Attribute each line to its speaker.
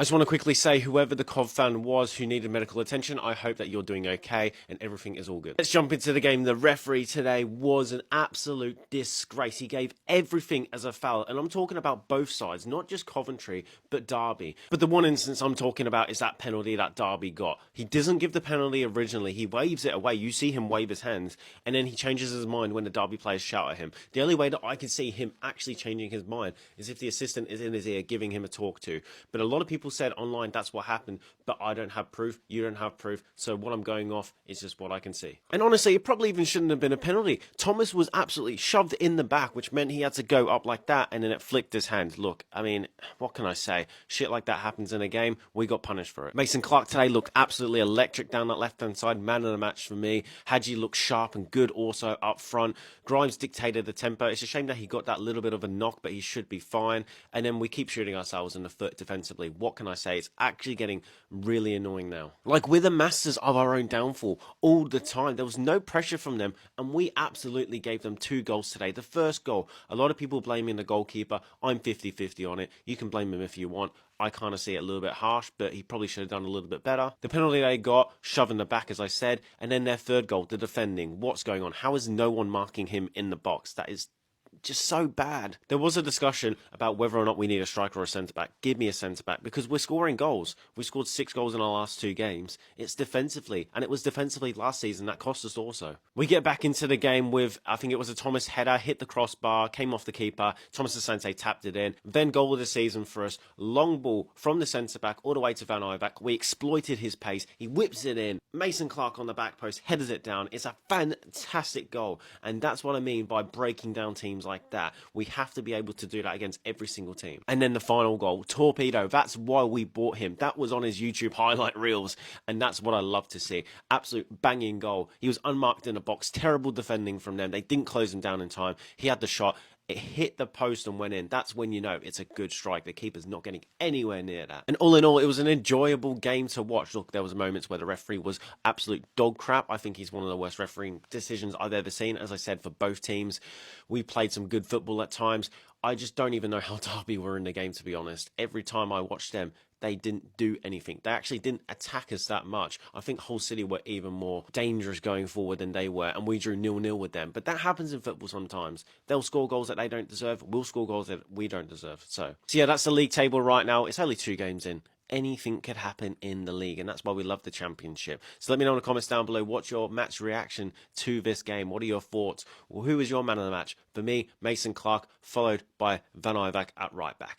Speaker 1: I just want to quickly say, whoever the Cov fan was who needed medical attention, I hope that you're doing okay and everything is all good. Let's jump into the game. The referee today was an absolute disgrace. He gave everything as a foul, and I'm talking about both sides, not just Coventry, but Derby. But the one instance I'm talking about is that penalty that Derby got. He doesn't give the penalty originally. He waves it away. You see him wave his hands, and then he changes his mind when the Derby players shout at him. The only way that I can see him actually changing his mind is if the assistant is in his ear giving him a talk to. But a lot of people said online that's what happened, but I don't have proof, you don't have proof, so what I'm going off is just what I can see. And honestly, it probably even shouldn't have been a penalty. Thomas was absolutely shoved in the back, which meant he had to go up like that, and then it flicked his hand. Look, I mean, what can I say? Shit like that happens in a game, we got punished for it. Mason Clark today looked absolutely electric down that left-hand side, man of the match for me. Hadji looked sharp and good also up front. Grimes dictated the tempo. It's a shame that he got that little bit of a knock, but he should be fine. And then we keep shooting ourselves in the foot defensively. What can I say? It's actually getting really annoying now. Like, we're the masters of our own downfall all the time. There was no pressure from them, and we absolutely gave them 2 goals today. The first goal, a lot of people blaming the goalkeeper. I'm 50-50 on it. You can blame him if you want. I kind of see it a little bit harsh, but he probably should have done a little bit better. The penalty they got, shoving the back, as I said, and then their third goal, the defending. What's going on? How is no one marking him in the box? That is just so bad. There was a discussion about whether or not we need a striker or a centre-back. Give me a centre-back, because we're scoring goals. We scored 6 goals in our last 2 games. It's defensively, and it was defensively last season. That cost us also. We get back into the game with, I think it was a Thomas header, hit the crossbar, came off the keeper. Thomas Asante tapped it in. Then goal of the season for us. Long ball from the centre-back all the way to Van Ivak. We exploited his pace. He whips it in. Mason Clark on the back post, headers it down. It's a fantastic goal, and that's what I mean by breaking down teams like that. We have to be able to do that against every single team. And then the final goal, Torpedo. That's why we bought him. That was on his YouTube highlight reels, and that's what I love to see. Absolute banging goal. He was unmarked in the box. Terrible defending from them. They didn't close him down in time. He had the shot. It hit the post and went in. That's when you know it's a good strike. The keeper's not getting anywhere near that. And all in all, it was an enjoyable game to watch. Look, there was moments where the referee was absolute dog crap. I think he's one of the worst refereeing decisions I've ever seen. As I said, for both teams, we played some good football at times. I just don't even know how Derby were in the game, to be honest. Every time I watched them, they didn't do anything. They actually didn't attack us that much. I think Hull City were even more dangerous going forward than they were, and we drew 0-0 with them. But that happens in football sometimes. They'll score goals that they don't deserve. We'll score goals that we don't deserve. So yeah, that's the league table right now. It's only 2 games in. Anything could happen in the league, and that's why we love the championship. So let me know in the comments down below, what's your match reaction to this game? What are your thoughts? Well, who is your man of the match? For me, Mason Clark, followed by Van Ivak at right back.